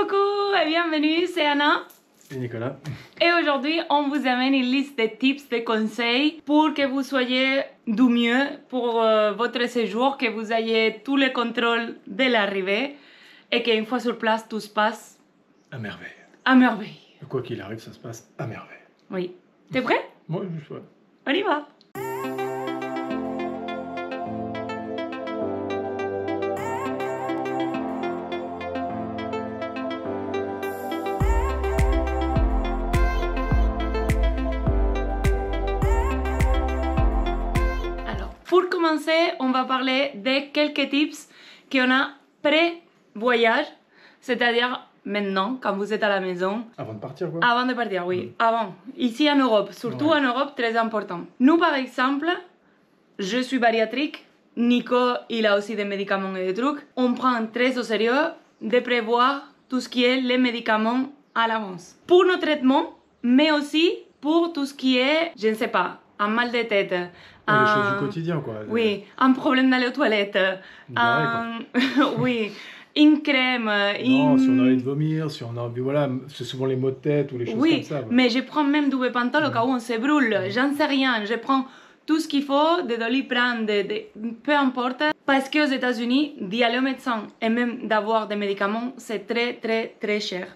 Coucou et bienvenue, c'est Anna. Et Nicolas. Et aujourd'hui, on vous amène une liste de tips, de conseils pour que vous soyez du mieux pour votre séjour, que vous ayez tous les contrôles de l'arrivée et qu'une fois sur place, tout se passe à merveille. À merveille. Quoi qu'il arrive, ça se passe à merveille. Oui. T'es prêt? Moi, je suis prêt. On y va. Pour commencer, on va parler de quelques tips qu'on a pré-voyage, c'est-à-dire maintenant, quand vous êtes à la maison. Avant de partir, quoi. Avant de partir, oui. Avant. Ici en Europe, surtout en Europe, très important. Nous, par exemple, je suis bariatrique. Nico, il a aussi des médicaments et des trucs. On prend très au sérieux de prévoir tout ce qui est les médicaments à l'avance. Pour nos traitements, mais aussi pour tout ce qui est, je ne sais pas, un mal de tête. Les choses du quotidien, quoi. Oui, un problème d'aller aux toilettes. Oui, une crème. Non, si on a envie de vomir, si on a envie, voilà, c'est souvent les maux de tête ou les choses comme ça. Oui, mais je prends même du Bepantol au cas où on se brûle. J'en sais rien, je prends tout ce qu'il faut, des Doliprane, peu importe. Parce qu'aux États-Unis, d'y aller au médecin et même d'avoir des médicaments, c'est très cher.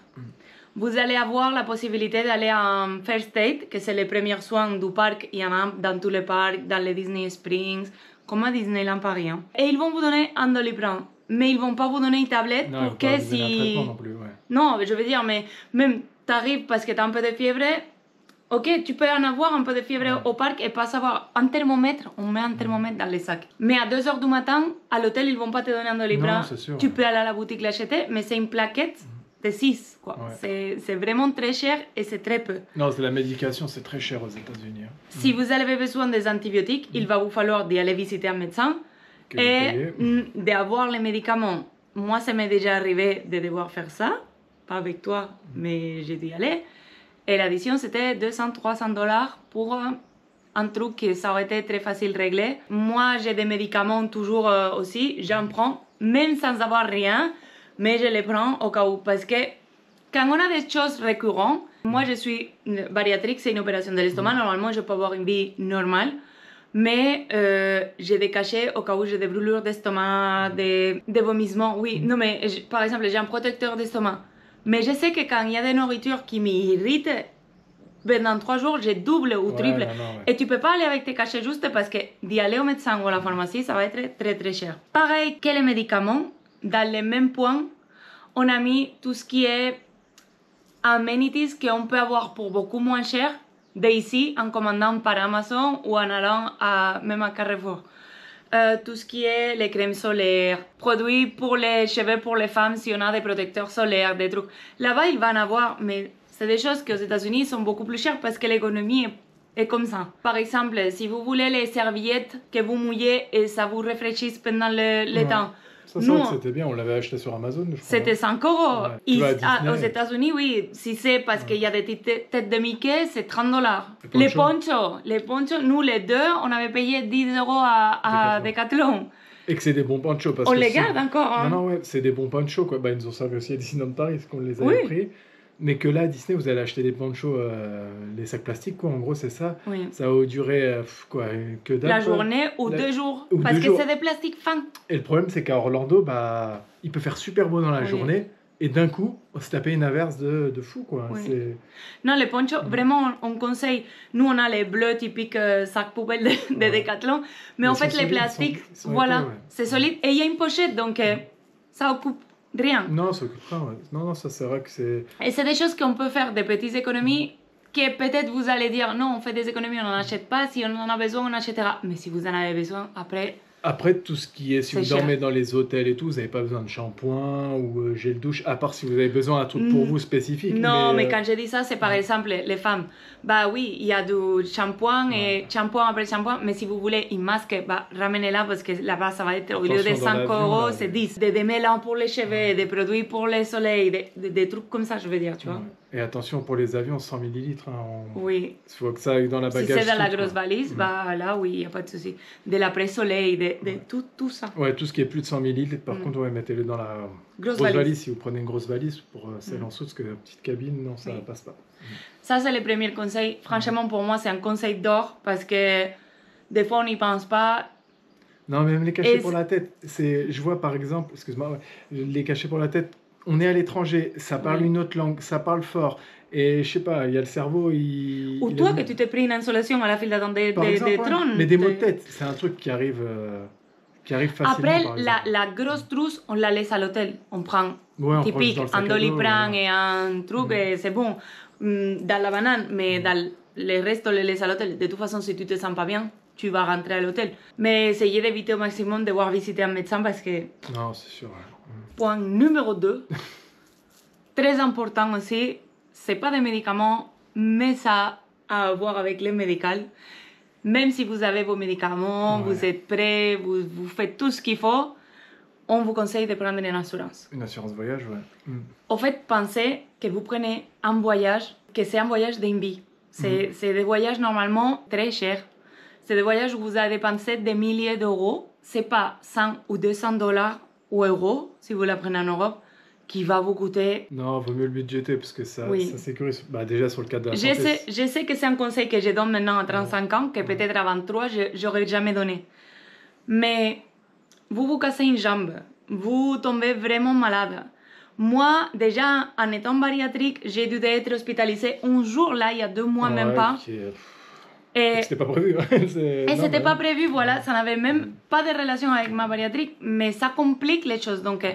Vous allez avoir la possibilité d'aller en First Aid, que c'est les premiers soins du parc. Il y en a dans tous les parcs, dans les Disney Springs, comme à Disneyland Paris. Et ils vont vous donner un Doliprane. Mais ils ne vont pas vous donner une tablette non, pour que si... un traitement non plus, ouais. Non, je veux dire, mais même t'arrives parce que t'as un peu de fièvre, ok, tu peux en avoir un peu de fièvre au parc et pas savoir un thermomètre. On met un thermomètre dans les sacs. Mais à 2 h du matin, à l'hôtel, ils ne vont pas te donner un Doliprane. Tu peux aller à la boutique l'acheter, mais c'est une plaquette de 6, quoi. Ouais. C'est vraiment très cher et c'est très peu. Non, la médication, c'est très cher aux États-Unis. Si vous avez besoin des antibiotiques, il va vous falloir d'y aller visiter un médecin et d'avoir les médicaments. Moi, ça m'est déjà arrivé de devoir faire ça, pas avec toi, mais j'ai dû y aller. Et l'addition, c'était 200-300 $ pour un truc que ça aurait été très facile de régler. Moi, j'ai des médicaments toujours aussi, j'en prends, même sans avoir rien. Mais je les prends au cas où, parce que quand on a des choses récurrentes, moi je suis bariatrique, c'est une opération de l'estomac, normalement je peux avoir une vie normale, mais j'ai des cachets au cas où j'ai des brûlures d'estomac, des vomissements, oui, non mais par exemple j'ai un protecteur d'estomac, mais je sais que quand il y a des nourritures qui m'irritent, pendant 3 jours, j'ai double ou triple, et tu peux pas aller avec tes cachets juste parce que d'y aller au médecin ou à la pharmacie, ça va être très cher. Pareil que les médicaments, dans les mêmes points, on a mis tout ce qui est amenities qu'on peut avoir pour beaucoup moins cher d'ici en commandant par Amazon ou en allant même à Carrefour. Tout ce qui est les crèmes solaires, produits pour les cheveux pour les femmes si on a des protecteurs solaires, des trucs. Là-bas, il va en avoir, mais c'est des choses qu'aux États-Unis sont beaucoup plus chères parce que l'économie est comme ça. Par exemple, si vous voulez les serviettes que vous mouillez et ça vous rafraîchisse pendant le temps. Ça, c'est vrai que c'était bien, on l'avait acheté sur Amazon, je crois. C'était 5 €. Ouais. Aux États-Unis, oui. Si c'est parce qu'il y a des têtes de Mickey, c'est 30 $. Les ponchos, nous les deux, on avait payé 10 € à Decathlon. Et que c'est des bons ponchos. Parce on que les garde encore. Hein. Non, ouais, c'est des bons ponchos, quoi. Bah, ils nous ont servi aussi à Disneyland Paris, qu'on les avait pris. Mais que là, à Disney, vous allez acheter des ponchos, les sacs plastiques, quoi. En gros, c'est ça. Oui. Ça va durer, quoi, que dalle. La journée ou 2 jours. Parce que c'est des plastiques fins. Et le problème, c'est qu'à Orlando, bah, il peut faire super beau dans la journée. Et d'un coup, on s'est tapé une averse de fou, quoi. Non, les ponchos, vraiment, on conseille. Nous, on a les bleus typiques sacs poubelles de Decathlon. Mais en fait, les plastiques, voilà, c'est solide. Et il y a une pochette, donc ça occupe rien. Non, ça occupe pas. Non, ça c'est vrai que c'est... Et c'est des choses qu'on peut faire, des petites économies, que peut-être vous allez dire, non, on fait des économies, on n'en achète pas, si on en a besoin, on achètera. Mais si vous en avez besoin, après... Après, tout ce qui est, si vous dormez dans les hôtels et tout, vous n'avez pas besoin de shampoing ou gel douche, à part si vous avez besoin d'un truc pour vous spécifique. Non, mais quand je dis ça, c'est par exemple les femmes. Bah oui, il y a du shampoing et shampoing après shampoing, mais si vous voulez une masque, bah ramenez-la parce que là-bas, ça va être, au lieu de 5 €, c'est 10. Des démêlants pour les cheveux, des produits pour le soleil, des trucs comme ça, je veux dire, tu vois. Et attention, pour les avions, 100 ml. Oui. Il faut que ça aille dans la bagage. Si c'est dans la grosse valise, bah là, oui, il n'y a pas de souci. De l'après-soleil, tout ça. Ouais, tout ce qui est plus de 100 millilitres, par contre, ouais, mettez-le dans la grosse valise. Si vous prenez une grosse valise pour celle en dessous, parce que la petite cabine, non, ça passe pas. Ça, c'est le premier conseil. Franchement, pour moi, c'est un conseil d'or parce que des fois, on n'y pense pas. Non, même les cachets pour la tête. Je vois par exemple, excuse-moi, les cachets pour la tête, on est à l'étranger, ça parle une autre langue, ça parle fort. Et je sais pas, il y a le cerveau, Ou toi, que tu t'es pris une insolation à la file d'attente des trônes. Mais des maux de tête, c'est un truc qui arrive facilement. Après, la grosse trousse, on la laisse à l'hôtel. On prend typique un Doliprane et un truc, et c'est bon. Dans la banane, mais dans le reste, on les laisse à l'hôtel. De toute façon, si tu te sens pas bien, tu vas rentrer à l'hôtel. Mais essayez d'éviter au maximum de voir visiter un médecin parce que... Non, c'est sûr. Point numéro 2, très important aussi, c'est pas des médicaments, mais ça a à voir avec les médicales. Même si vous avez vos médicaments, vous êtes prêts, vous faites tout ce qu'il faut, on vous conseille de prendre une assurance. Une assurance voyage, ouais. En fait, pensez que vous prenez un voyage, que c'est un voyage d'une vie. C'est des voyages normalement très chers. C'est des voyages où vous allez dépenser des milliers d'euros. C'est pas 100 ou 200 dollars ou euros, si vous la prenez en Europe, qui va vous coûter... Non, vaut mieux le budgéter parce que ça sécurise. Bah, déjà sur le cas de la santé. Je sais que c'est un conseil que je donne maintenant à 35 ans, que peut-être à 23, je n'aurais jamais donné. Mais vous cassez une jambe, vous tombez vraiment malade. Moi, déjà, en étant bariatrique, j'ai dû être hospitalisée un jour, là, il y a 2 mois, même pas. Et c'était pas prévu. Et c'était pas prévu, voilà, ça n'avait même pas de relation avec ma bariatrique, mais ça complique les choses. Donc,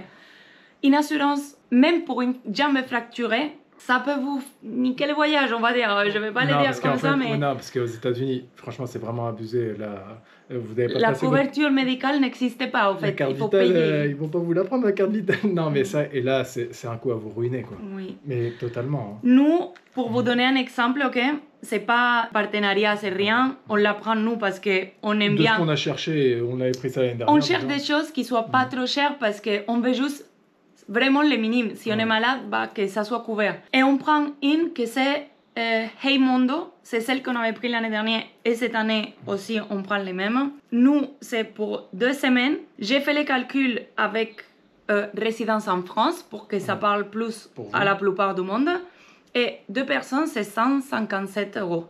une assurance, même pour une jambe fracturée, ça peut vous niquer le voyage, on va dire. Je vais pas le dire comme ça, mais... Non, parce qu'aux États-Unis, franchement, c'est vraiment abusé. Là, vous avez pas la couverture médicale n'existait pas, en fait. Il faut payer. Ils vont pas vous la prendre, la carte vitale. Non, mais ça, et là, c'est un coup à vous ruiner, quoi. Oui. Mais totalement. Nous, pour vous donner un exemple, ok, c'est pas partenariat, c'est rien. On la prend nous parce qu'on aime bien. De ce qu'on a cherché, on avait pris ça l'année dernière. On cherche des choses qui soient pas trop chères parce qu'on veut juste vraiment les minimes. Si on est malade, bah, que ça soit couvert. Et on prend une que c'est Hey Mondo. C'est celle qu'on avait pris l'année dernière et cette année aussi, on prend les mêmes. Nous, c'est pour 2 semaines. J'ai fait les calculs avec résidence en France pour que ça parle plus à la plupart du monde. Et 2 personnes, c'est 157 €.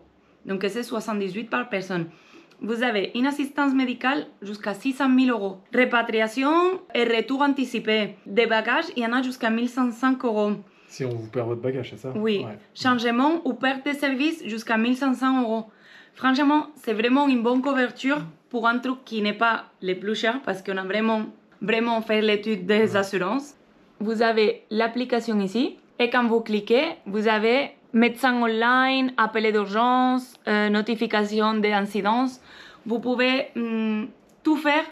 Donc, c'est 78 par personne. Vous avez une assistance médicale jusqu'à 600 000 €. Répatriation et retour anticipé. Des bagages, il y en a jusqu'à 1500 €. Si on vous perd votre bagage, c'est ça? Oui. Ouais. Changement ou perte de service jusqu'à 1500 €. Franchement, c'est vraiment une bonne couverture pour un truc qui n'est pas le plus cher parce qu'on a vraiment fait l'étude des assurances. Vous avez l'application ici. Et quand vous cliquez, vous avez médecin online, appel d'urgence, notification d'incidence. Vous pouvez tout faire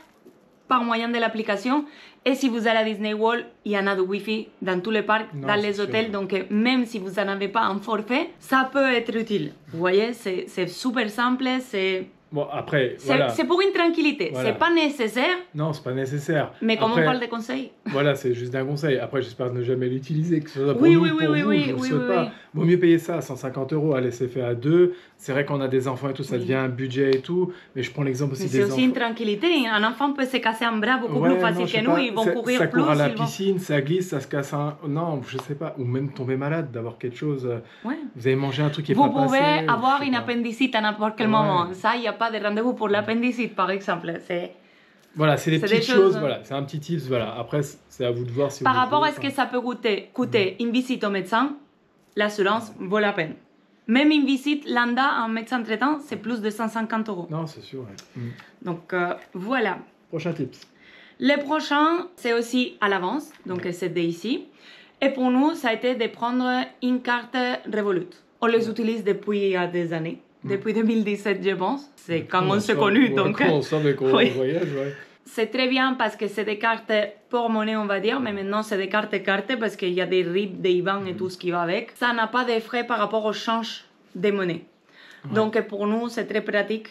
par moyen de l'application. Et si vous allez à Disney World, il y en a du Wi-Fi dans tous les parcs, dans les hôtels. Sûr. Donc, même si vous n'en avez pas un forfait, ça peut être utile. Vous voyez, c'est super simple, c'est... Bon, après, voilà. C'est pour une tranquillité. Voilà. C'est pas nécessaire. Non, c'est pas nécessaire. Mais comme on parle de conseils. Voilà, c'est juste un conseil. Après, j'espère ne jamais l'utiliser, que ce soit pour nous, pour vous, je ne le souhaite pas. Vaut mieux payer ça à 150 €. Allez, c'est fait à 2. C'est vrai qu'on a des enfants et tout, ça devient un budget et tout. Mais je prends l'exemple aussi des enfants. C'est aussi une tranquillité. Un enfant peut se casser un bras beaucoup plus facile que nous. Ils vont courir ça plus. Ça court à la piscine, ça glisse, ça se casse un... Non, je sais pas. Ou même tomber malade, d'avoir quelque chose... Vous avez mangé un truc qui est pas passé. Vous pouvez avoir une appendicite à n'importe quel moment. Ça, il n'y a pas de rendez-vous pour l'appendicite, par exemple. Voilà, c'est des petites choses. Voilà, c'est un petit tips. Voilà. Après, c'est à vous de voir si par rapport à ce que ça peut coûter une visite au médecin, l'assurance vaut la peine. Même une visite lambda à un médecin traitant, c'est plus de 150 €. Non, c'est sûr. Ouais. Donc, voilà. Prochain tips. Le prochain, c'est aussi à l'avance. Donc, c'est d'ici. Et pour nous, ça a été de prendre une carte Revolut. On les utilise depuis des années. Depuis 2017, je pense. C'est quand on s'est connus. Donc, on savait qu'on voyage, ouais. C'est très bien parce que c'est des cartes pour monnaie, on va dire, mais maintenant c'est des cartes parce qu'il y a des RIB, des IBAN et tout ce qui va avec. Ça n'a pas de frais par rapport au change des monnaies. Ouais. Donc pour nous, c'est très pratique.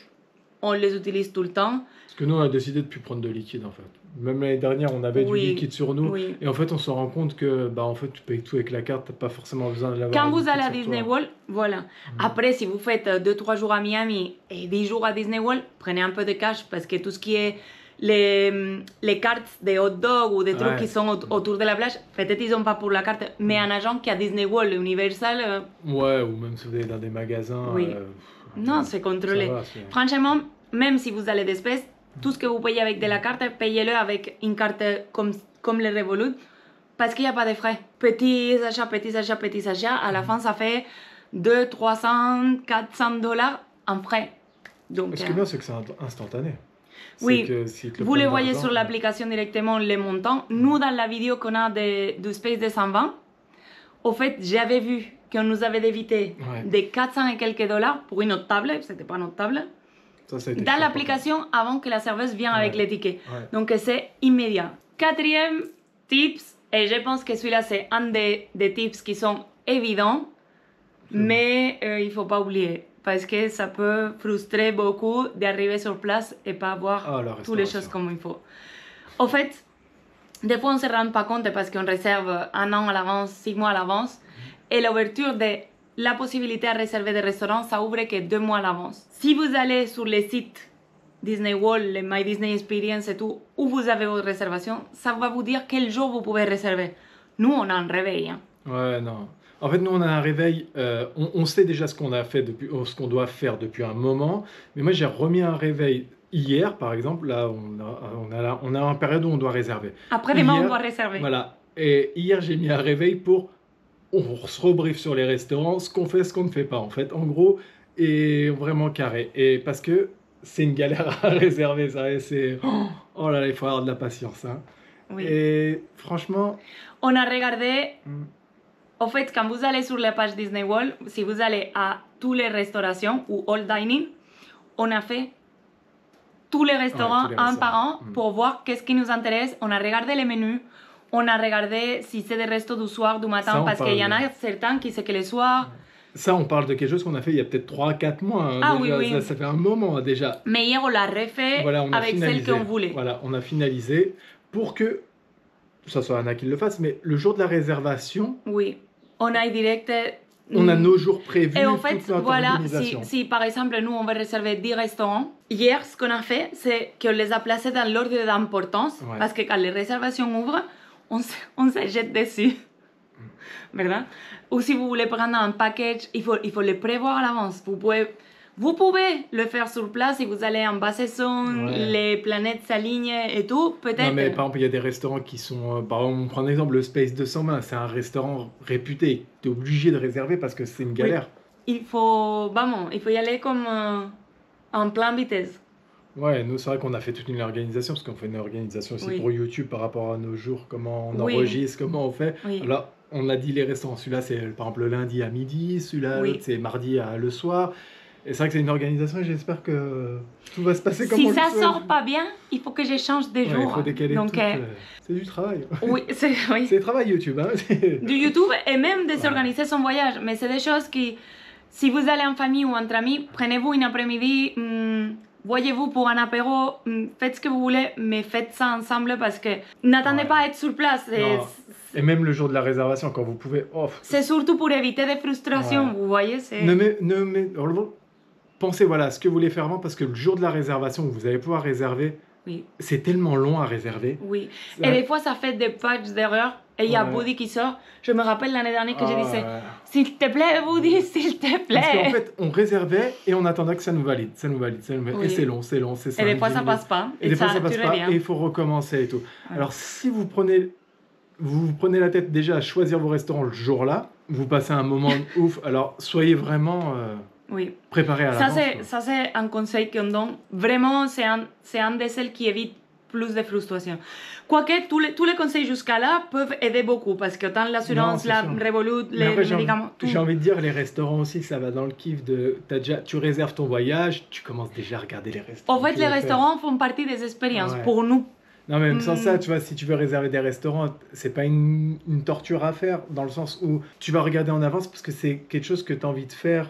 On les utilise tout le temps. Parce que nous, on a décidé de ne plus prendre de liquide en fait. Même l'année dernière, on avait du liquide sur nous. Oui. Et en fait, on se rend compte que en fait, tu payes tout avec la carte, tu n'as pas forcément besoin de l'avoir. Quand vous allez à Disney World, voilà. Après, si vous faites 2-3 jours à Miami et 10 jours à Disney World, prenez un peu de cash parce que tout ce qui est les cartes des hot dogs ou des trucs qui sont autour de la plage, peut-être ils n'ont pas pour la carte, mais un agent qui a Disney World, Universal... Ouais, ou même si vous allez dans des magasins... non, c'est contrôlé. Va, franchement, même si vous allez d'espèces, tout ce que vous payez avec de la carte, payez-le avec une carte comme le Revolut, parce qu'il n'y a pas de frais. Petits achats, à la fin, ça fait 200, 300, 400 $ en frais. Donc, ce qui est bien, c'est que c'est instantané. Oui, vous le voyez sur l'application directement, les montants. Nous, dans la vidéo qu'on a du Space 220, au fait, j'avais vu qu'on nous avait débité des 400 et quelques $ pour une autre table, c'était pas notre table, dans l'application avant que la serveuse vienne avec les tickets. Donc, c'est immédiat. Quatrième tips, et je pense que celui-là, c'est un des tips qui sont évidents, mais il ne faut pas oublier. Parce que ça peut frustrer beaucoup d'arriver sur place et pas avoir toutes les choses comme il faut. En fait, des fois on ne se rend pas compte parce qu'on réserve 1 an à l'avance, 6 mois à l'avance. Et l'ouverture de la possibilité à réserver des restaurants, ça ouvre que 2 mois à l'avance. Si vous allez sur les sites Disney World, les My Disney Experience et tout, où vous avez vos réservations, ça va vous dire quel jour vous pouvez réserver. Nous, on a un réveil. Hein. Ouais, non. En fait, nous, on a un réveil, on sait déjà ce qu'on a fait ce qu'on doit faire depuis un moment. Mais moi, j'ai remis un réveil hier, par exemple. Là, on a une période où on doit réserver. Après-demain, on doit réserver. Voilà. Et hier, j'ai mis un réveil pour... On se rebriefe sur les restaurants, ce qu'on fait, ce qu'on ne fait pas, en fait. En gros, et vraiment carré. Et parce que c'est une galère à réserver, ça. C'est... Oh là là, il faut avoir de la patience. Hein. Oui. Et franchement... On a regardé... En fait, quand vous allez sur la page Disney World, si vous allez à toutes les restaurations ou all dining, on a fait tous les restaurants un par un pour voir qu'est-ce qui nous intéresse. On a regardé les menus, on a regardé si c'est des restos du soir, du matin, parce qu'il y en a certains qui c'est que le soir... Ça, on parle de quelque chose qu'on a fait il y a peut-être 3-4 mois. Hein, déjà. Oui. Ça fait un moment déjà. Mais hier, on l'a refait avec celle qu'on voulait. Voilà, on a finalisé pour que, ça soit Anna qui le fasse, mais le jour de la réservation... Oui. On a direct... On a nos jours prévus. Et en fait, voilà, si par exemple, nous, on va réserver 10 restaurants, hier, ce qu'on a fait, c'est qu'on les a placés dans l'ordre d'importance, parce que quand les réservations ouvrent, on se jette dessus. ¿Verdad? Ou si vous voulez prendre un package, il faut le prévoir à l'avance. Vous pouvez le faire sur place si vous allez en basse saison, les planètes s'alignent et tout, peut-être. Non, mais par exemple, il y a des restaurants qui sont... par exemple, on prend l'exemple, le Space 220, c'est un restaurant réputé. Tu es obligé de réserver parce que c'est une galère. Oui. Il faut y aller comme en plein vitesse. Ouais, nous, c'est vrai qu'on a fait toute une organisation, parce qu'on fait une organisation aussi pour YouTube par rapport à nos jours, comment on enregistre, comment on fait. Alors, on a dit les restaurants. Celui-là, c'est par exemple le lundi à midi, celui-là, c'est mardi le soir. Et c'est vrai que c'est une organisation et j'espère que tout va se passer comme on le souhaite. Si ça sort pas bien, il faut que j'échange des jours. Il faut décaler tout. C'est du travail. Oui, c'est du travail YouTube. Hein. Du YouTube et même de s'organiser son voyage. Mais c'est des choses qui, si vous allez en famille ou entre amis, prenez-vous une après-midi, voyez-vous pour un apéro, faites ce que vous voulez, mais faites ça ensemble parce que n'attendez pas à être sur place. Et même le jour de la réservation, quand vous pouvez... C'est surtout pour éviter des frustrations, vous voyez. Pensez à ce que vous voulez faire avant, parce que le jour de la réservation, vous allez pouvoir réserver, c'est tellement long à réserver. Oui, et des fois, ça fait des patchs d'erreurs. Et il y a Woody qui sort. Je me rappelle l'année dernière que je disais s'il te plaît, Woody, s'il te plaît. Parce qu'en fait, on réservait et on attendait que ça nous valide. Et c'est long, c'est ça. Et des fois, ça passe pas. Et des fois, ça passe pas. Et il faut recommencer et tout. Alors, si vous prenez la tête déjà à choisir vos restaurants le jour-là, vous passez un moment ouf. Alors, soyez vraiment préparés à l'avance. Ça, c'est un conseil qu'on donne. Vraiment, c'est un de celles qui évite plus de frustration. Quoique, tous les conseils jusqu'à là peuvent aider beaucoup, parce que tant l'assurance, la Revolut, les médicaments... J'ai envie de dire, les restaurants aussi, ça va dans le kiff de... Tu réserves ton voyage, tu commences déjà à regarder les restaurants. En fait, les restaurants font partie des expériences pour nous. Non, mais même sans ça, tu vois, si tu veux réserver des restaurants, c'est pas une torture à faire, dans le sens où tu vas regarder en avance parce que c'est quelque chose que tu as envie de faire.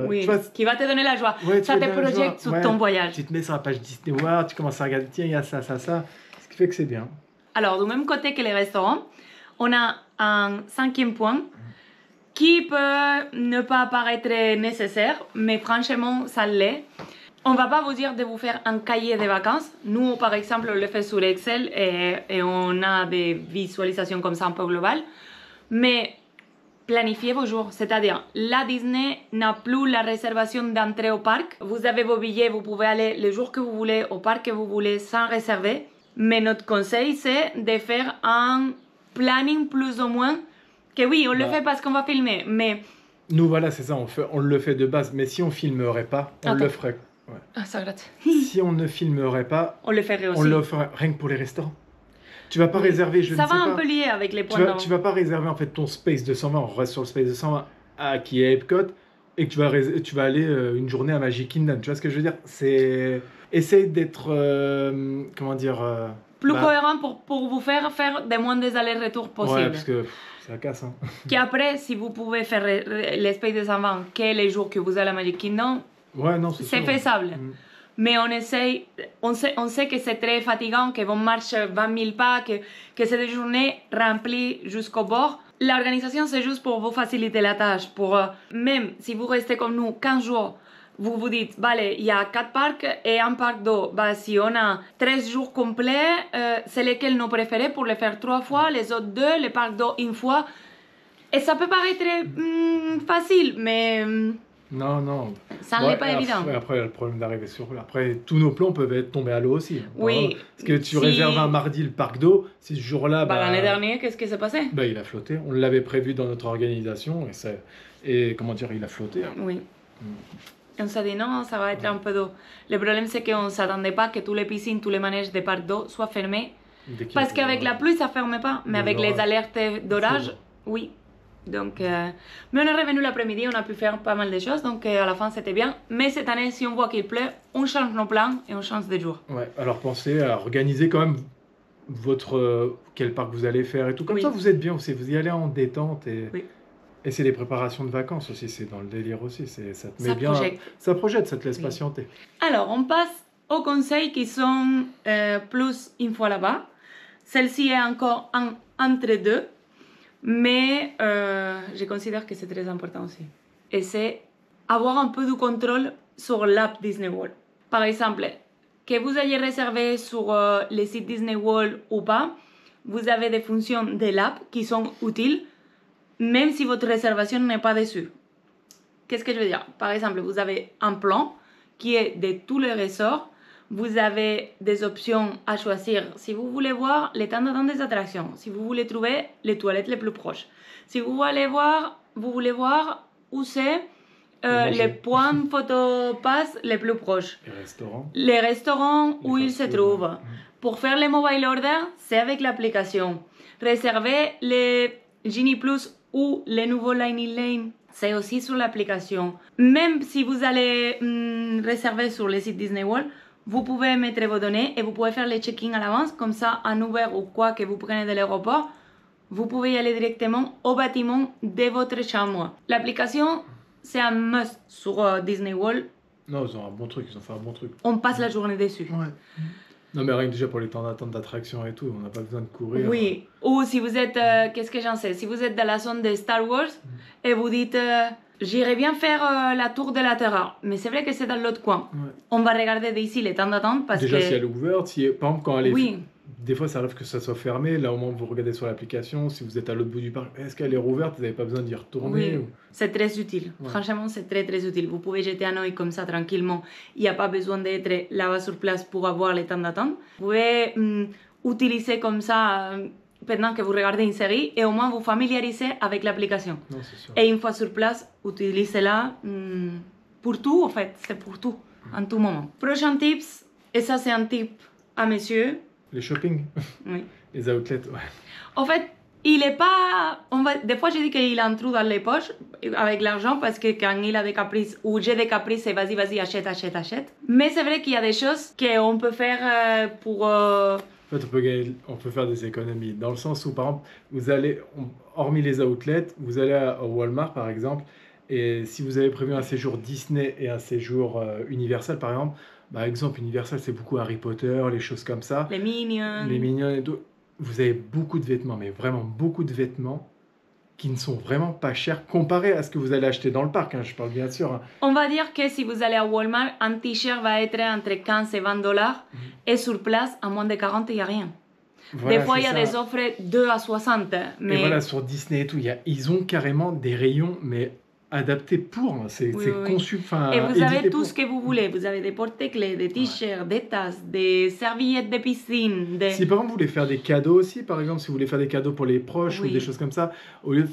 Oui, tu vois, qui va te donner la joie. Ça te projette sur ton voyage. Tu te mets sur la page Disney World, tu commences à regarder, tiens, il y a ça. Ce qui fait que c'est bien. Alors, du même côté que les restaurants, on a un 5e point qui peut ne pas paraître nécessaire, mais franchement, ça l'est. On va pas vous dire de vous faire un cahier de vacances. Nous, par exemple, on le fait sur Excel et on a des visualisations comme ça un peu globales. Mais planifiez vos jours, c'est-à-dire la Disney n'a plus la réservation d'entrée au parc. Vous avez vos billets, vous pouvez aller les jours que vous voulez, au parc que vous voulez sans réserver. Mais notre conseil, c'est de faire un planning plus ou moins. Que oui, on le fait parce qu'on va filmer, mais... Nous, voilà, c'est ça, on le fait de base. Mais si on filmerait pas, on le ferait. Ouais. Ah, ça gratte. Si on ne filmerait pas, on le ferait aussi. On le ferait rien que pour les restaurants. Tu vas pas réserver, je ne sais pas. Ça va un peu lié avec les points tu vas pas réserver en fait ton space de 120, on reste sur le space de 120 qui est Epcot, et que tu vas aller une journée à Magic Kingdom. Tu vois ce que je veux dire? C'est... Essaye d'être, comment dire... plus cohérent pour vous faire des moins des allers-retours possibles. Ouais, parce que ça casse. Hein. Qu'après, si vous pouvez faire l'espace de 120 que les jours que vous allez à Magic Kingdom, ouais, non, c'est faisable. Mais on sait que c'est très fatigant, qu'on marche 20 000 pas, que c'est des journées remplies jusqu'au bord. L'organisation, c'est juste pour vous faciliter la tâche. Même si vous restez comme nous 15 jours, vous vous dites, allez, il y a 4 parcs et un parc d'eau. Bah, si on a 13 jours complets, c'est lesquels nous préférés pour les faire 3 fois, les autres 2, les parcs d'eau une fois. Et ça peut paraître facile, mais... Non, non. Ça n'est pas évident. Après, il y a le problème d'arriver sur l'eau. Après, tous nos plans peuvent être tombés à l'eau aussi. Oui. Parce que tu réserves un mardi le parc d'eau, si ce jour-là... l'année dernière, qu'est-ce qui s'est passé? Il a flotté. On l'avait prévu dans notre organisation et comment dire, il a flotté. Hein. Oui. On s'est dit non, ça va être un peu d'eau. Le problème, c'est qu'on ne s'attendait pas que tous les piscines, tous les manèges des parcs d'eau soient fermés. Parce qu'avec la pluie, ça ne ferme pas. Mais avec les alertes d'orage, oui. Donc, mais on est revenu l'après-midi, on a pu faire pas mal de choses, donc à la fin c'était bien. Mais cette année, si on voit qu'il pleut, on change nos plans et on change de jour. Ouais, alors pensez à organiser quand même quel parc vous allez faire et tout. Comme ça, vous êtes bien aussi, vous y allez en détente et c'est des préparations de vacances aussi, c'est dans le délire aussi. Ça te met bien. Ça projette, ça te laisse patienter. Alors, on passe aux conseils qui sont plus une fois là-bas. Celle-ci est encore entre deux. Mais je considère que c'est très important aussi. Et c'est avoir un peu de contrôle sur l'app Disney World. Par exemple, que vous ayez réservé sur le site Disney World ou pas, vous avez des fonctions de l'app qui sont utiles, même si votre réservation n'est pas dessus. Qu'est-ce que je veux dire? Par exemple, vous avez un plan qui est de tous les resorts. Vous avez des options à choisir. Si vous voulez voir les temps d'attente des attractions, si vous voulez trouver les toilettes les plus proches, si vous voulez voir où c'est les points photo pass les plus proches. Les restaurants où ils se trouvent. Pour faire les mobile orders, c'est avec l'application. Réserver les Genie Plus ou les nouveaux Lightning Lane, c'est aussi sur l'application. Même si vous allez réserver sur le site Disney World, vous pouvez mettre vos données et vous pouvez faire les check-in à l'avance. Comme ça, un Uber ou quoi que vous prenez de l'aéroport, vous pouvez y aller directement au bâtiment de votre chambre. L'application, c'est un must sur Disney World. Non, ils ont un bon truc, ils ont fait un bon truc. On passe la journée dessus. Ouais. Non, mais rien que déjà pour les temps d'attente d'attraction et tout, on n'a pas besoin de courir. Oui, ou si vous êtes, qu'est-ce que j'en sais, si vous êtes dans la zone de Star Wars et vous dites... j'irais bien faire la tour de la Terreur, mais c'est vrai que c'est dans l'autre coin. Ouais. On va regarder d'ici les temps d'attente parce déjà, que... si elle est ouverte, par exemple, quand elle est... Des fois, ça arrive que ça soit fermé. Là, au moment où vous regardez sur l'application, si vous êtes à l'autre bout du parc, est-ce qu'elle est rouverte? Vous n'avez pas besoin d'y retourner. Oui, c'est très utile. Ouais. Franchement, c'est très, très utile. Vous pouvez jeter un œil comme ça, tranquillement. Il n'y a pas besoin d'être là-bas sur place pour avoir les temps d'attente. Vous pouvez utiliser comme ça... pendant que vous regardez une série et au moins vous familiarisez avec l'application. Et une fois sur place, utilisez-la pour tout en fait, c'est pour tout, en tout moment. Prochain tips, et ça c'est un tip à monsieur. Les shopping. Oui. Les outlets, ouais. En fait, il est pas... Des fois, je dis qu'il a un trou dans les poches avec l'argent parce que quand il a des caprices ou j'ai des caprices, c'est vas-y, achète. Mais c'est vrai qu'il y a des choses qu'on peut faire pour... En fait, on peut faire des économies. Dans le sens où, par exemple, vous allez, hormis les outlets, vous allez au Walmart, par exemple, et si vous avez prévu un séjour Disney et un séjour Universal, par exemple, Universal, c'est beaucoup Harry Potter, les choses comme ça. Les Minions. Et tout. Vous avez beaucoup de vêtements, mais vraiment beaucoup de vêtements. qui ne sont vraiment pas chers comparés à ce que vous allez acheter dans le parc, hein, je parle bien sûr. Hein. On va dire que si vous allez à Walmart, un t-shirt va être entre 15 et 20 dollars et sur place, à moins de 40, il n'y a rien. Voilà, des fois, il y a des offres 2 à 60. Mais... Et voilà, sur Disney et tout, ils ont carrément des rayons, mais adaptés pour. Hein. C'est conçu. Et vous avez tout ce que vous voulez. Vous avez des porte-clés, des t-shirts, des tasses, des serviettes de piscine. Si par exemple vous voulez faire des cadeaux aussi, par exemple, si vous voulez faire des cadeaux pour les proches ou des choses comme ça, au lieu de,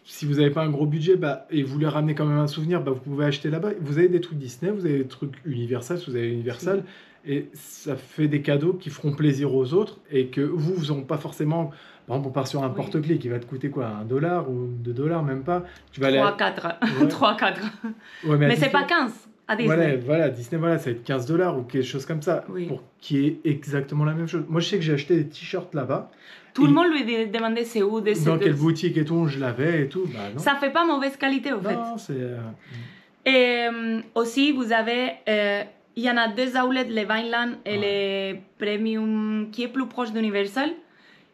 si vous n'avez pas un gros budget et vous voulez ramener quand même un souvenir, vous pouvez acheter là-bas. Vous avez des trucs Disney, vous avez des trucs Universal, si vous avez Universal. Et ça fait des cadeaux qui feront plaisir aux autres et que vous n'aurez pas forcément. Par exemple, on part sur un porte-clés qui va te coûter quoi, $1 ou $2, même pas. Tu vas 3-4. Ouais. 3-4. Ouais, mais c'est pas 15 à Disney. Voilà, Disney, ça va être $15 ou quelque chose comme ça. Pour qu'il y ait exactement la même chose. Moi, je sais que j'ai acheté des t-shirts là-bas. Tout le monde lui demandait c'est où, dans quelle boutique et tout, je l'avais et tout. Bah, non. Ça fait pas mauvaise qualité, au fait. Non, c'est. Et aussi, vous avez. Il y en a 2 outlets, les Vineland et les Premium, qui est plus proche d'Universal,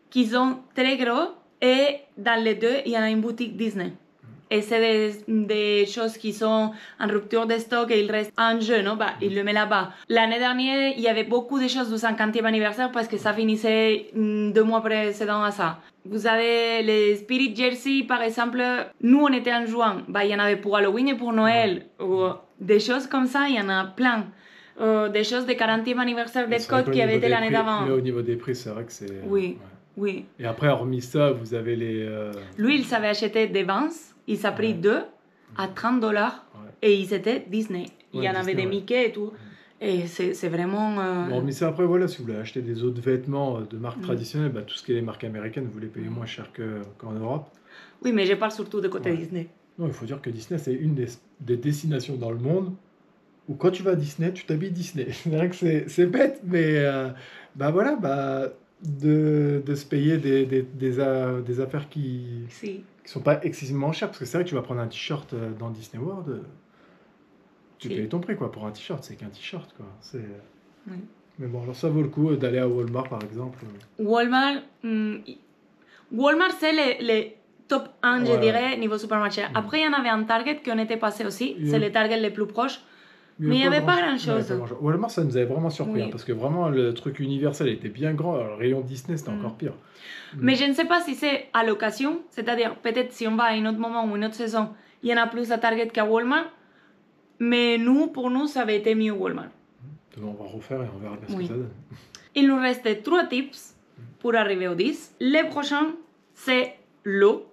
qui sont très gros. Et dans les deux, il y en a une boutique Disney. Et c'est des choses qui sont en rupture de stock et il reste un jeu, non? Il le met là-bas. L'année dernière, il y avait beaucoup de choses du 50e anniversaire parce que ça finissait 2 mois précédents à ça. Vous avez les Spirit Jersey, par exemple. Nous, on était en juin. Il y en avait pour Halloween et pour Noël. Ou des choses comme ça, il y en a plein. Des choses de 40e anniversaire de Scott qui avait été l'année d'avant. Mais au niveau des prix, c'est vrai que c'est... Oui. Et après, hormis ça, vous avez les... Lui, il savait acheter des Vans. Il s'est pris 2 à $30 et ils étaient Disney. Il y en avait des Mickey et tout. Et c'est vraiment... Hormis ça, après, voilà, si vous voulez acheter des autres vêtements de marques traditionnelles, tout ce qui est les marques américaines, vous les payez moins cher qu'en Europe. Oui, mais je parle surtout de côté Disney. Non, il faut dire que Disney, c'est une des destinations dans le monde où quand tu vas à Disney, tu t'habilles Disney. C'est vrai que c'est bête, mais de se payer des affaires qui sont pas excessivement chères, parce que c'est vrai que tu vas prendre un t-shirt dans Disney World, tu payes ton prix quoi, pour un t-shirt, c'est qu'un t-shirt quoi. Mais bon, alors ça vaut le coup d'aller à Walmart par exemple. Walmart c'est les top 1 je dirais niveau supermarché. Après il y en avait un Target qu'on était passé aussi, c'est les Target les plus proches. Mais il n'y avait pas grand-chose. Walmart, ça nous avait vraiment surpris, parce que vraiment, le truc Universal était bien grand, alors le rayon Disney, c'était encore pire. Mais je ne sais pas si c'est à l'occasion, c'est-à-dire peut-être si on va à un autre moment ou une autre saison, il y en a plus à Target qu'à Walmart, mais pour nous, ça avait été mieux Walmart. On va refaire et on verra bien ce que ça donne. Il nous reste 3 tips pour arriver au 10. Le prochain, c'est l'eau.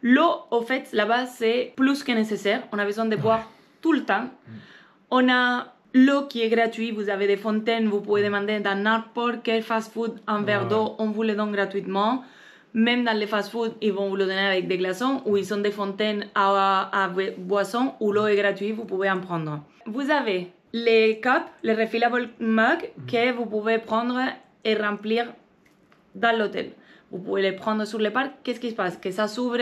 L'eau, au fait, là-bas, c'est plus que nécessaire. On a besoin de boire tout le temps. On a l'eau qui est gratuite, vous avez des fontaines, vous pouvez demander dans n'importe quel fast-food un verre d'eau, on vous le donne gratuitement. Même dans les fast-food, ils vont vous le donner avec des glaçons ou ils ont des fontaines à boissons où l'eau est gratuite, vous pouvez en prendre. Vous avez les cups, les refillable mugs que vous pouvez prendre et remplir dans l'hôtel. Vous pouvez les prendre sur le parc, qu'est-ce qui se passe? Que ça s'ouvre,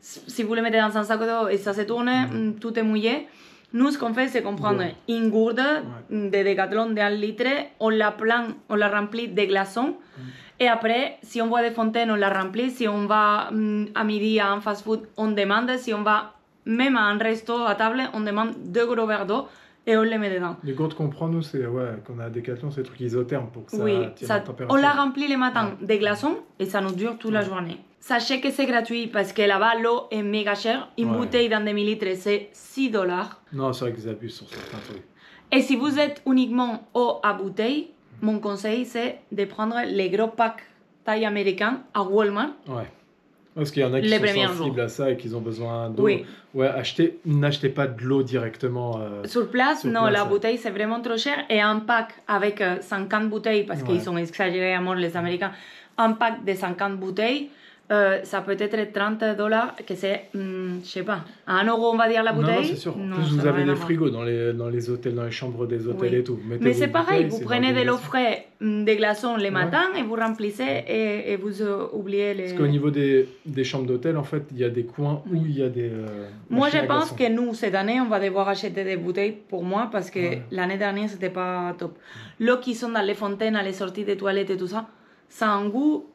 si vous le mettez dans un sac d'eau et ça se tourne, tout est mouillé. Nous, ce qu'on fait, c'est qu'on prend une gourde de Decathlon de 1 litre, on la remplit de glaçons. Et après, si on voit des fontaines, on la remplit. Si on va à midi à un fast-food, on demande. Si on va même à un resto à table, on demande 2 gros verres d'eau et on les met dedans. Les gourdes qu'on prend, nous, c'est qu'on a des Decathlon, c'est des trucs isothermes pour que ça tienne la température. On la remplit le matin de glaçons et ça nous dure toute la journée. Sachez que c'est gratuit parce que là-bas, l'eau est méga chère. Une bouteille d'un demi-litre, c'est $6. Non, c'est vrai qu'ils abusent sur certains trucs. Et si vous êtes uniquement eau à bouteille, mon conseil, c'est de prendre les gros packs taille américaine à Walmart. Parce qu'il y en a qui sont sensibles à ça et qui ont besoin d'eau. N'achetez pas de l'eau directement. Sur place, la bouteille, c'est vraiment trop cher. Et un pack avec 50 bouteilles, parce qu'ils sont exagérés à mort, les Américains, un pack de 50 bouteilles, ça peut être $30, que c'est, je sais pas, à 1 euro on va dire la bouteille. Non, c'est sûr. En plus, vous avez des frigos dans les hôtels, dans les chambres des hôtels et tout. Mais c'est pareil, vous prenez de l'eau fraîche, des glaçons les matins et vous remplissez et vous oubliez les... Parce qu'au niveau des chambres d'hôtel, en fait, il y a des coins où il y a des... moi, je pense que nous, cette année, on va devoir acheter des bouteilles pour moi parce que l'année dernière, c'était pas top. L'eau qui sont dans les fontaines, à les sorties des toilettes et tout ça, ça a un goût...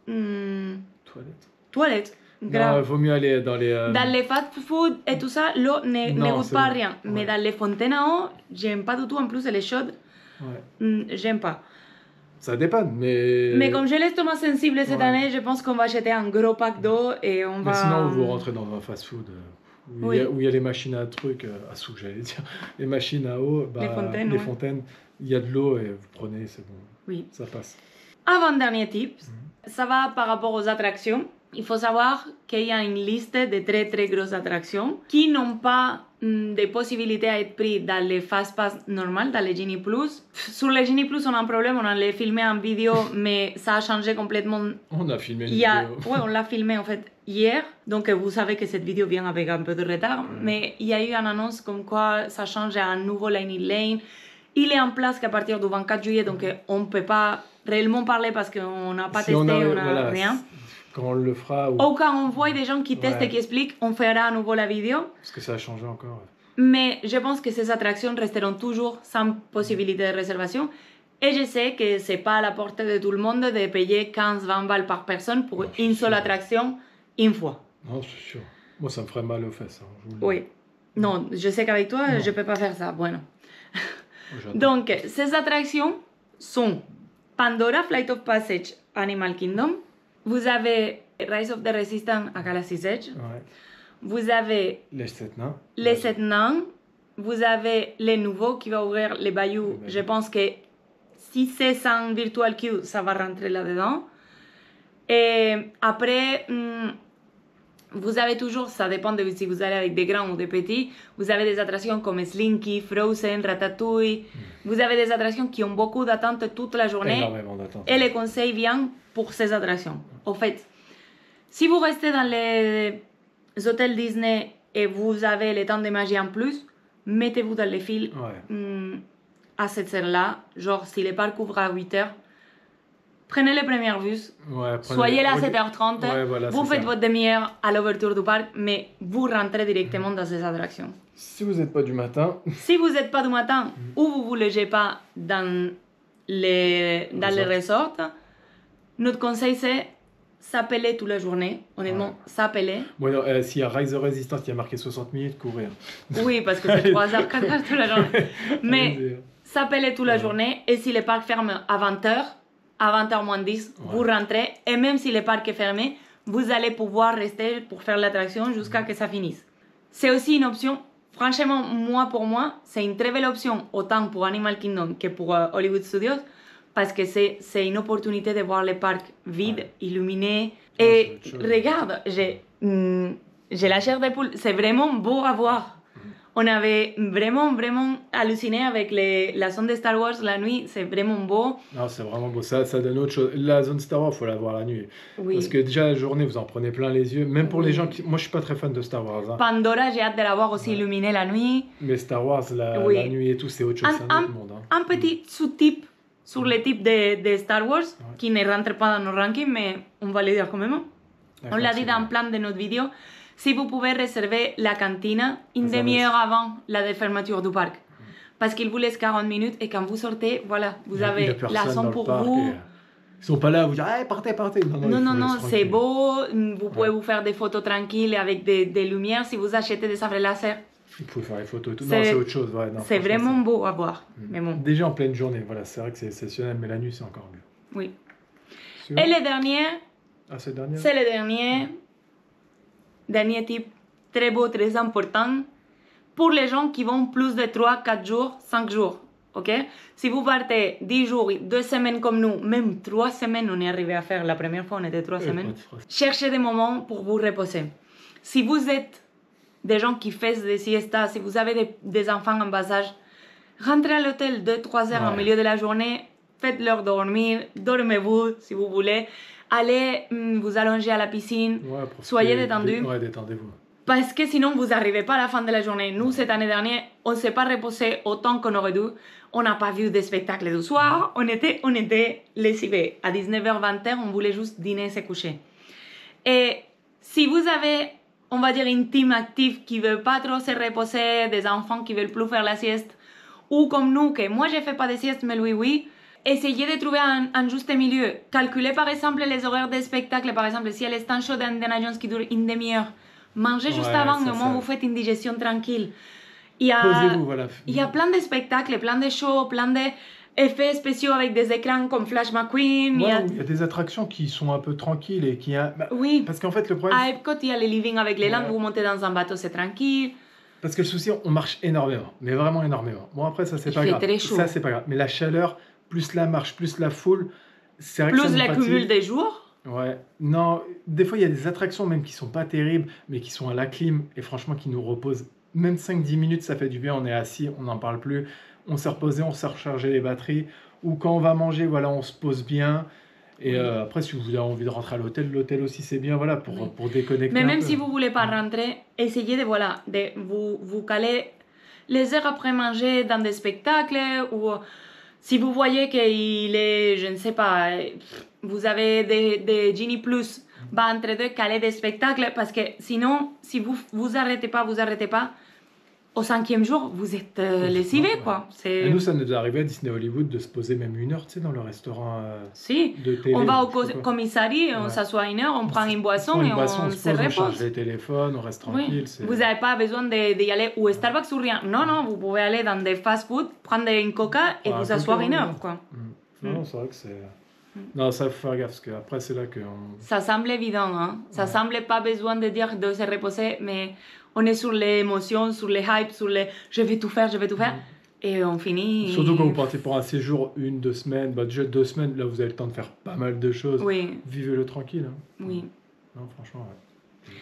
Toilette. Non, il vaut mieux aller dans les... Dans les fast-food et tout ça, l'eau ne goûte pas rien. Ouais. Mais dans les fontaines à eau, j'aime pas du tout. En plus, elle est chaude. Ouais. J'aime pas. Ça dépend, mais... Mais comme j'ai l'estomac sensible cette année, je pense qu'on va acheter un gros pack d'eau et on va... Mais sinon, vous rentrez dans un fast-food où il y a les machines à trucs, à sous, j'allais dire. Les machines à eau, bah, les fontaines, il y a de l'eau et vous prenez, c'est bon. Oui. Ça passe. Avant-dernier tips, ça va par rapport aux attractions. Il faut savoir qu'il y a une liste de très très grosses attractions qui n'ont pas de possibilités à être prises dans les fast-pass normales, dans les Genie Plus. Sur les Genie Plus, on a un problème, on allait filmer en vidéo, mais ça a changé complètement. On a filmé une vidéo. Oui, on l'a filmé en fait hier, donc vous savez que cette vidéo vient avec un peu de retard, mais il y a eu une annonce comme quoi ça change à un nouveau Lightning Lane. Il est en place qu'à partir du 24 juillet, donc on ne peut pas réellement parler parce qu'on n'a pas testé, on n'a rien. Quand on le fera... Ou quand on voit des gens qui testent et qui expliquent, on fera à nouveau la vidéo. Parce que ça a changé encore. Mais je pense que ces attractions resteront toujours sans possibilité de réservation. Et je sais que ce n'est pas à la portée de tout le monde de payer 15-20 balles par personne pour une seule attraction une fois. Non, c'est sûr. Moi, ça me ferait mal aux fesses. Oui. Non, je sais qu'avec toi, je ne peux pas faire ça. Bueno. Donc, ces attractions sont Pandora Flight of Passage, Animal Kingdom. Vous avez Rise of the Resistance à Galaxy's Edge. Ouais. Vous avez les 7 nains. Les 7 nains. Vous avez les nouveaux qui va ouvrir les bayous. Je pense que si c'est sans Virtual Queue, ça va rentrer là-dedans. Et après, vous avez toujours, ça dépend de si vous allez avec des grands ou des petits, vous avez des attractions comme Slinky, Frozen, Ratatouille. Vous avez des attractions qui ont beaucoup d'attentes toute la journée. Énormément d'attentes. Et les conseils viennent pour ces attractions. En fait, si vous restez dans les hôtels Disney et vous avez le temps de magie en plus, mettez-vous dans les files à cette heure-là. Genre, si les parcs ouvrent à 8h, prenez les premières bus, soyez là à 7h30, voilà, vous faites votre demi-heure à l'ouverture du parc, mais vous rentrez directement dans ces attractions. Si vous n'êtes pas du matin... Si vous n'êtes pas du matin ou vous ne vous logez pas dans les resorts, notre conseil c'est s'appeler toute la journée, honnêtement, s'appeler. Bon, s'il y a Rise of Resistance qui a marqué 60 minutes, courir. Oui, parce que c'est 3h, 4h toute la journée. Mais s'appeler toute la journée, et si les parcs ferment à 20h, à 20h moins 10, vous rentrez, et même si le parc est fermé, vous allez pouvoir rester pour faire l'attraction jusqu'à que ça finisse. C'est aussi une option, franchement, pour moi, c'est une très belle option, autant pour Animal Kingdom que pour Hollywood Studios, parce que c'est une opportunité de voir les parcs vides, illuminés. Et regarde, j'ai la chair de poule, c'est vraiment beau à voir. On avait vraiment halluciné avec la zone de Star Wars la nuit, c'est vraiment beau. Non, c'est vraiment beau, ça donne autre chose. La zone Star Wars, il faut la voir la nuit. Oui. Parce que déjà la journée, vous en prenez plein les yeux, même pour les gens qui... Moi, je suis pas très fan de Star Wars. Hein. Pandora, j'ai hâte de la voir aussi illuminée la nuit. Mais Star Wars, la nuit et tout, c'est autre chose, c'est un autre monde. Hein. Un petit sous-type sur les types de Star Wars, qui ne rentrent pas dans nos rankings, mais on va les dire quand même. On l'a dit dans plein de notre vidéo. Si vous pouvez réserver la cantine une demi-heure avant la fermeture du parc. Parce qu'il vous laisse 40 minutes et quand vous sortez, voilà, vous avez la zone pour vous. Ils sont pas là à vous dire hey, partez. Non, c'est beau. Vous pouvez vous faire des photos tranquilles avec des lumières si vous achetez des sabres laser. Vous pouvez faire les photos et tout. Non, c'est autre chose. Ouais, c'est vraiment beau à voir. Mais bon. Déjà en pleine journée, voilà, c'est vrai que c'est exceptionnel, mais la nuit c'est encore mieux. Oui. Et le dernier, c'est le dernier. C'est le dernier. Dernier type, très beau, très important, pour les gens qui vont plus de 3, 4 jours, 5 jours. Ok? Si vous partez 10 jours, 2 semaines comme nous, même 3 semaines, on est arrivé à faire, la première fois on était 3 semaines, cherchez des moments pour vous reposer. Si vous êtes des gens qui font des siestas, si vous avez des enfants en bas âge, rentrez à l'hôtel 2-3 heures au milieu de la journée, faites-leur dormir, dormez-vous si vous voulez. Allez vous allonger à la piscine, soyez détendus. Détendez-vous. Parce que sinon, vous n'arrivez pas à la fin de la journée. Nous, cette année dernière, on ne s'est pas reposé autant qu'on aurait dû. On n'a pas vu des spectacles du soir. On était lessivés. À 19h, 20h, on voulait juste dîner et se coucher. Et si vous avez, on va dire, une team active qui ne veut pas trop se reposer, des enfants qui ne veulent plus faire la sieste, ou comme nous, que moi, je ne fais pas de sieste, mais lui, oui, essayer de trouver un juste milieu. Calculer par exemple les horaires des spectacles, par exemple s'il y a les stand shows d'Indiana Jones qui durent une demi-heure, mangez juste avant, au moins vous faites une digestion tranquille. Posez-vous, voilà. Il y a plein de spectacles, plein de shows, plein d'effets spéciaux avec des écrans comme Flash McQueen. Il y a des attractions qui sont un peu tranquilles et qui... oui. Parce qu'en fait, le problème... À Epcot, il y a les living avec les lampes, vous montez dans un bateau, c'est tranquille. Parce que le souci, on marche énormément, mais vraiment énormément. Bon, après, ça, c'est pas grave. Très chaud. Ça, c'est pas grave. Mais la chaleur, plus la marche, plus la foule, c'est vrai plus que ça la cumul des jours. Ouais. Non, des fois, il y a des attractions même qui sont pas terribles, mais qui sont à la clim et franchement qui nous reposent. Même 5-10 minutes, ça fait du bien. On est assis, on n'en parle plus. On s'est reposé, on s'est rechargé les batteries. Ou quand on va manger, voilà, on se pose bien. Et après, si vous avez envie de rentrer à l'hôtel aussi, c'est bien, voilà, pour déconnecter. Mais même si vous voulez pas rentrer, essayez de vous caler les heures après manger dans des spectacles ou si vous voyez qu'il est, je ne sais pas, vous avez des Genie Plus, entre deux, caler des spectacles parce que sinon, si vous arrêtez pas, au 5e jour, vous êtes lessivé, quoi. Et nous, ça nous est arrivé à Disney Hollywood de se poser même 1 heure, tu sais, dans le restaurant de télé. On va au commissariat, on s'assoit 1 heure, on prend une boisson et on se repose. On charge les téléphones, on reste tranquille. Vous n'avez pas besoin d'y aller au Starbucks ou rien. Non, vous pouvez aller dans des fast-food, prendre une coca et vous asseoir 1 heure, quoi. Non, c'est vrai que c'est... Non, ça, faut faire gaffe, parce qu'après, c'est là que... Ça semble évident, hein. Ça semble pas besoin de dire de se reposer, mais on est sur l'émotion, sur les hypes, sur les « je vais tout faire ». Et on finit... Surtout quand vous partez pour un séjour 1-2 semaines, déjà 2 semaines, là, vous avez le temps de faire pas mal de choses. Oui. Vivez-le tranquille. Hein. Oui. Non, franchement, ouais.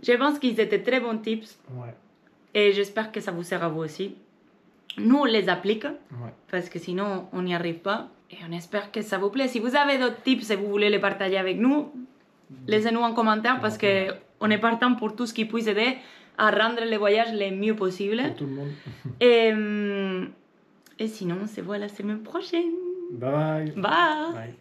Je pense qu'ils étaient très bons tips. Ouais. Et j'espère que ça vous sert à vous aussi. Nous, on les applique, parce que sinon, on n'y arrive pas. Et on espère que ça vous plaît. Si vous avez d'autres tips et vous voulez les partager avec nous, laissez-nous en commentaire parce qu'on est partant pour tout ce qui puisse aider à rendre les voyages les mieux possible. Pour tout le monde. Et sinon, on se voit la semaine prochaine. Bye. Bye. Bye.